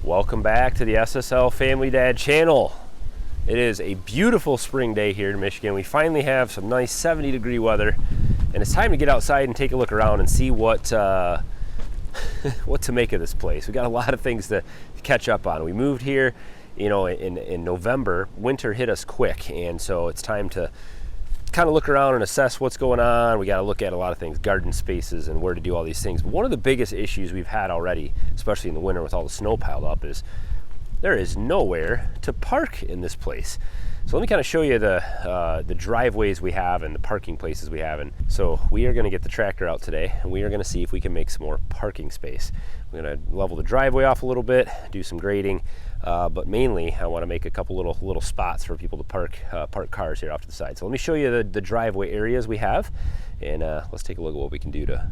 Welcome back to the SSL Family Dad channel. It is a beautiful spring day here in Michigan. We finally have some nice 70-degree weather, and it's time to get outside and take a look around and see what what to make of this place. We got a lot of things to catch up on. We moved here, in November. Winter hit us quick, and so it's time to kind of look around and assess what's going on. We got to look at a lot of things, garden spaces and where to do all these things. But one of the biggest issues we've had already, especially in the winter with all the snow piled up, is there is nowhere to park in this place. So let me kind of show you the driveways we have and the parking places we have. And so we are going to get the tractor out today, and we are going to see if we can make some more parking space. We're going to level the driveway off a little bit, do some grading, but mainly I want to make a couple little spots for people to park cars here off to the side. So let me show you the driveway areas we have, and let's take a look at what we can do to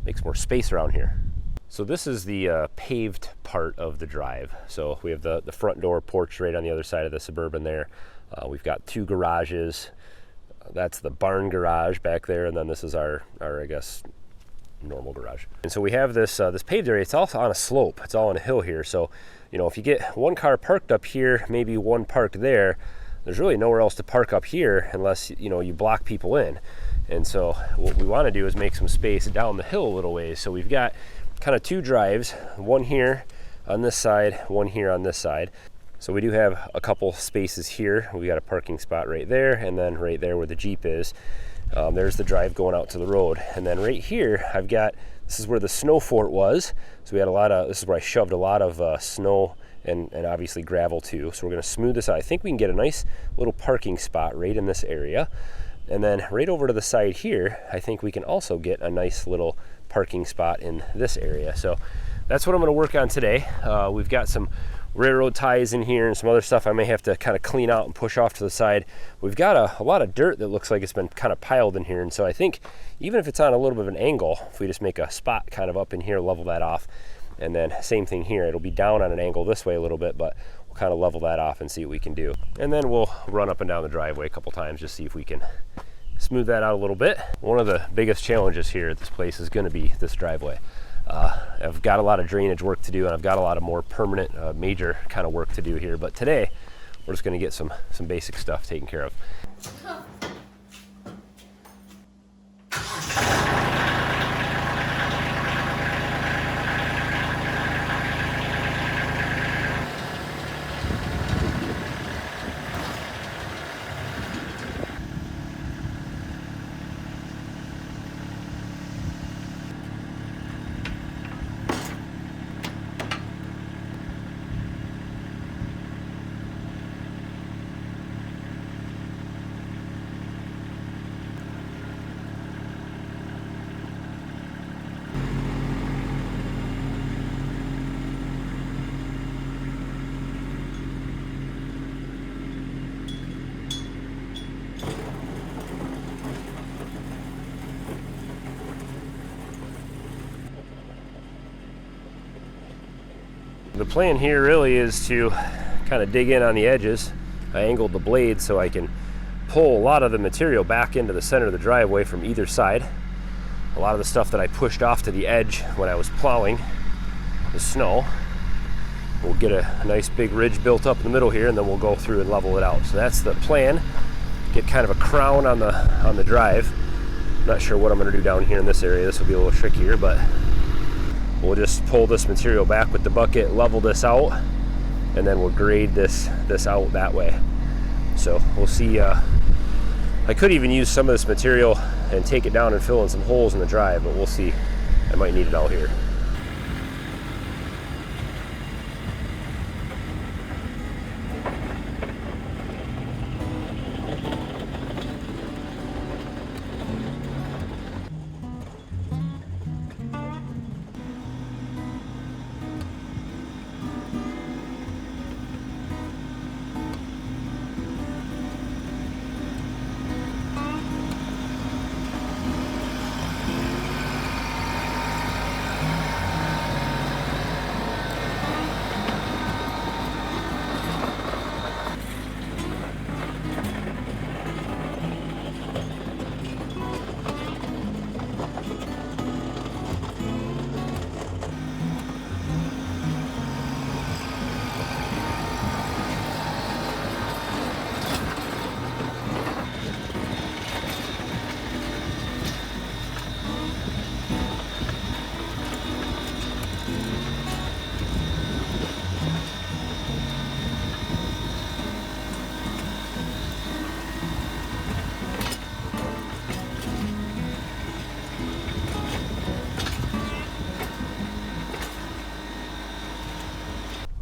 make some more space around here. So this is the paved part of the drive. So we have the front door porch right on the other side of the Suburban there. We've got two garages. That's the barn garage back there, and then this is our I guess, normal garage. And so we have this paved area. It's all on a slope. It's all on a hill here. So, if you get one car parked up here, maybe one parked there, there's really nowhere else to park up here unless, you block people in. And so what we want to do is make some space down the hill a little ways. So we've got kind of two drives, one here on this side, one here on this side. So we do have a couple spaces here. We got a parking spot right there, and then right there where the Jeep is, there's the drive going out to the road. And then right here, this is where the snow fort was. So we had this is where I shoved a lot of snow and obviously gravel too. So we're gonna smooth this out. I think we can get a nice little parking spot right in this area. And then right over to the side here, I think we can also get a nice little parking spot in this area. So that's what I'm going to work on today. We've got some railroad ties in here and some other stuff I may have to kind of clean out and push off to the side. We've got a lot of dirt that looks like it's been kind of piled in here, and so I think even if it's on a little bit of an angle, if we just make a spot kind of up in here, level that off, and then same thing here, it'll be down on an angle this way a little bit, but we'll kind of level that off and see what we can do. And then we'll run up and down the driveway a couple times, just see if we can smooth that out a little bit. One of the biggest challenges here at this place is going to be this driveway. I've got a lot of drainage work to do, and I've got a lot of more permanent, major kind of work to do here. But today, we're just going to get some basic stuff taken care of. The plan here really is to kind of dig in on the edges. I angled the blade so I can pull a lot of the material back into the center of the driveway from either side. A lot of the stuff that I pushed off to the edge when I was plowing the snow. We'll get a nice big ridge built up in the middle here, and then we'll go through and level it out. So that's the plan. Get kind of a crown on the drive. Not sure what I'm going to do down here in this area. This will be a little trickier, but we'll just pull this material back with the bucket, level this out, and then we'll grade this out that way. So we'll see. I could even use some of this material and take it down and fill in some holes in the drive, but we'll see. I might need it out here.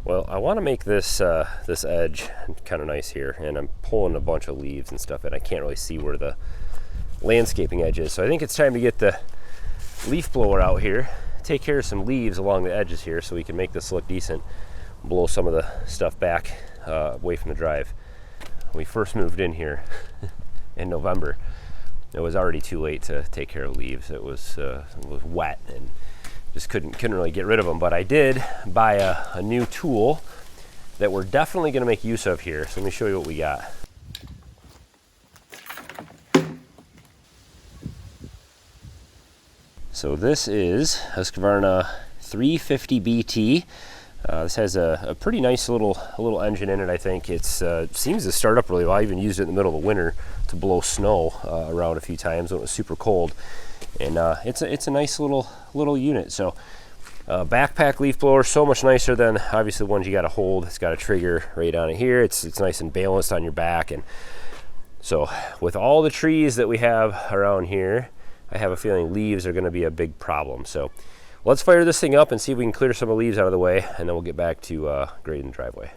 Well, I want to make this this edge kind of nice here, and I'm pulling a bunch of leaves and stuff, and I can't really see where the landscaping edge is. So I think it's time to get the leaf blower out here, take care of some leaves along the edges here so we can make this look decent, blow some of the stuff back away from the drive. When we first moved in here in November, it was already too late to take care of leaves. It was wet and just couldn't really get rid of them. But I did buy a new tool that we're definitely going to make use of here. So let me show you what we got. So this is Husqvarna 350 BT. This has a pretty nice little engine in it. I think it seems to start up really well. I even used it in the middle of the winter to blow snow around a few times when it was super cold. And it's a nice little unit. So backpack leaf blower, so much nicer than obviously the ones you got to hold. It's got a trigger right on it here. It's nice and balanced on your back. And so with all the trees that we have around here, I have a feeling leaves are going to be a big problem. So let's fire this thing up and see if we can clear some of the leaves out of the way, and then we'll get back to grading the driveway.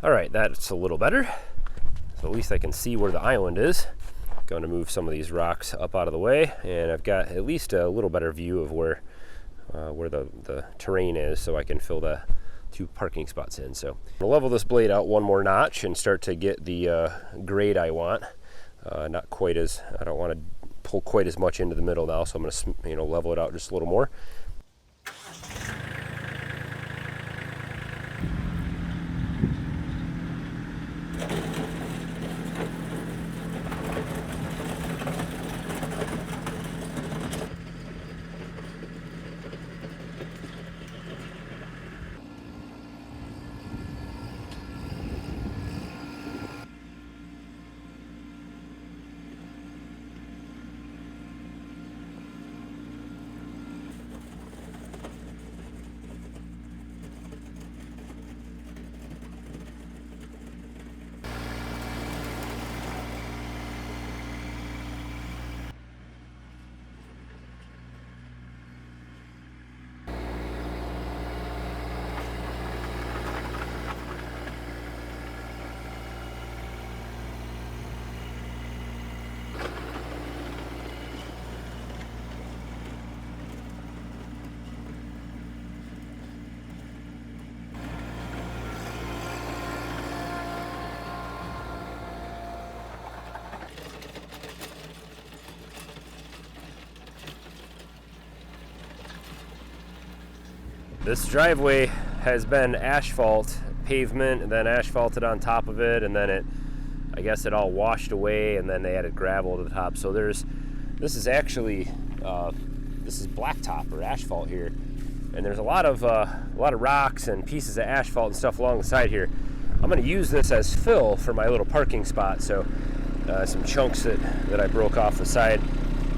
All right, that's a little better. So at least I can see where the island is. Going to move some of these rocks up out of the way, and I've got at least a little better view of where the terrain is, so I can fill the 2 parking spots in. So I'll level this blade out one more notch and start to get the grade I want. Not quite as, I don't want to pull quite as much into the middle now, so I'm going to level it out just a little more. This driveway has been asphalt pavement and then asphalted on top of it, and then I guess it all washed away, and then they added gravel to the top. So this is actually this is blacktop or asphalt here, and there's a lot of rocks and pieces of asphalt and stuff along the side here. I'm going to use this as fill for my little parking spot. So some chunks that I broke off the side.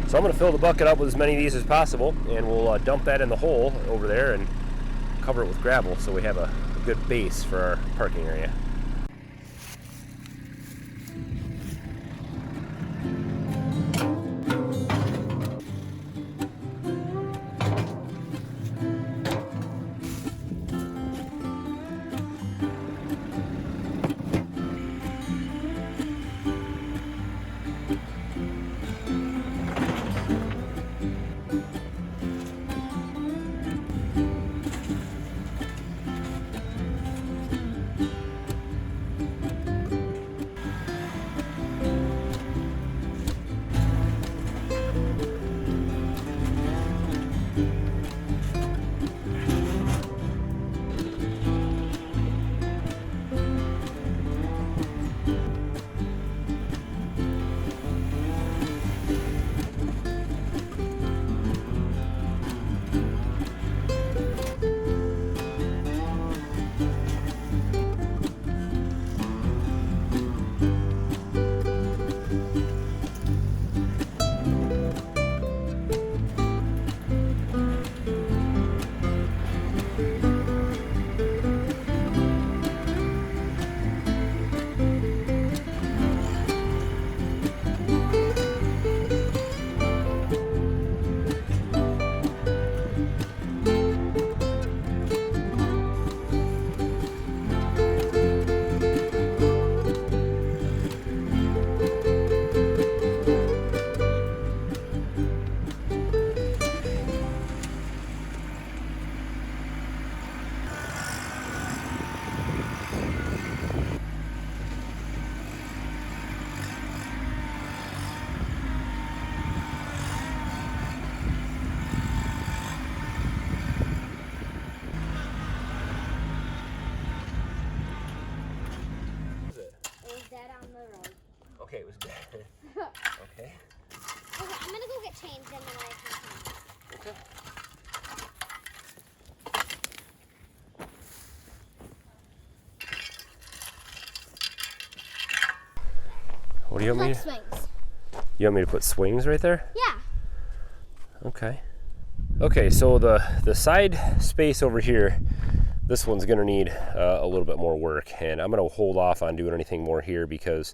So I'm going to fill the bucket up with as many of these as possible, and we'll dump that in the hole over there and cover it with gravel so we have a good base for our parking area. get changed and then I can change. Okay. What do you want me to? Swings. You want me to put swings right there? Yeah. Okay. Okay, so the side space over here, this one's gonna need a little bit more work, and I'm gonna hold off on doing anything more here because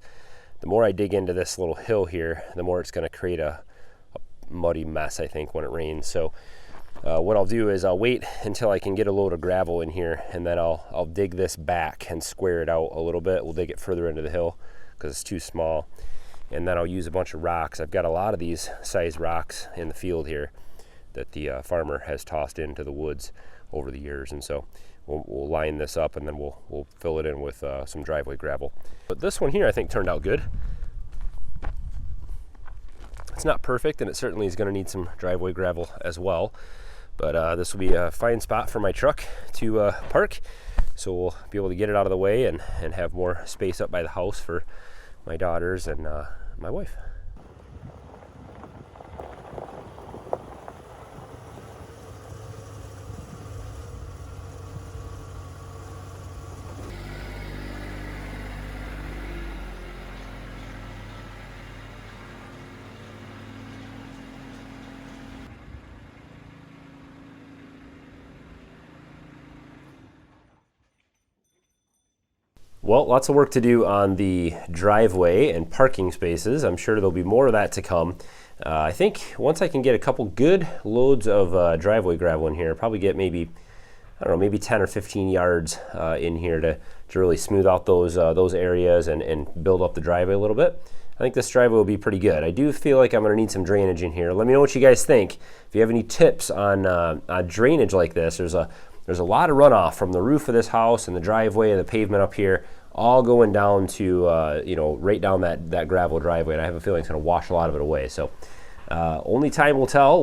the more I dig into this little hill here, the more it's gonna create a muddy mess, I think, when it rains. So what I'll do is I'll wait until I can get a load of gravel in here, and then I'll dig this back and square it out a little bit. We'll dig it further into the hill because it's too small, and then I'll use a bunch of rocks. I've got a lot of these size rocks in the field here that the farmer has tossed into the woods over the years, and so we'll line this up, and then we'll fill it in with some driveway gravel. But this one here I think turned out good. It's not perfect, and it certainly is going to need some driveway gravel as well, but this will be a fine spot for my truck to park, so we'll be able to get it out of the way and have more space up by the house for my daughters and my wife. Well, lots of work to do on the driveway and parking spaces. I'm sure there'll be more of that to come. I think once I can get a couple good loads of driveway gravel in here, probably get maybe, I don't know, maybe 10 or 15 yards in here to really smooth out those areas and build up the driveway a little bit. I think this driveway will be pretty good. I do feel like I'm going to need some drainage in here. Let me know what you guys think. If you have any tips on drainage like this, there's a lot of runoff from the roof of this house and the driveway and the pavement up here, all going down to right down that gravel driveway, and I have a feeling it's going to wash a lot of it away. So only time will tell.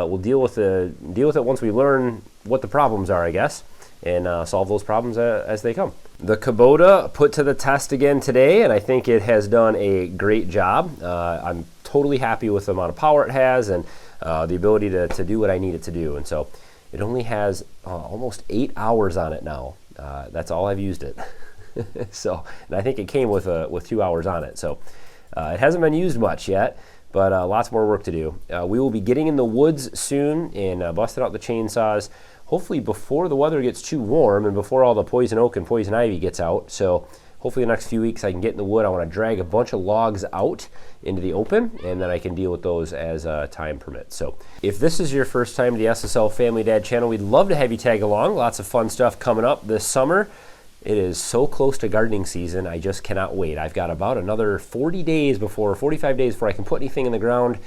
We'll deal with it once we learn what the problems are, I guess, and solve those problems as they come. The Kubota put to the test again today, and I think it has done a great job. I'm totally happy with the amount of power it has and the ability to do what I need it to do. And so it only has almost 8 hours on it now. That's all I've used it. So, and I think it came with 2 hours on it. So it hasn't been used much yet, but lots more work to do. We will be getting in the woods soon and busting out the chainsaws, hopefully before the weather gets too warm and before all the poison oak and poison ivy gets out. So hopefully the next few weeks I can get in the wood. I want to drag a bunch of logs out into the open, and then I can deal with those as time permits. So if this is your first time to the SSL Family Dad channel, we'd love to have you tag along. Lots of fun stuff coming up this summer. It is so close to gardening season, I just cannot wait. I've got about another 45 days before I can put anything in the ground.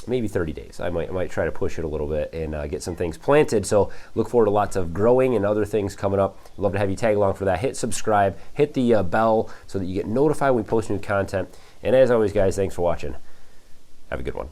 Maybe 30 days. I might try to push it a little bit and get some things planted. So look forward to lots of growing and other things coming up. Love to have you tag along for that. Hit subscribe, hit the bell so that you get notified when we post new content. And as always, guys, thanks for watching. Have a good one.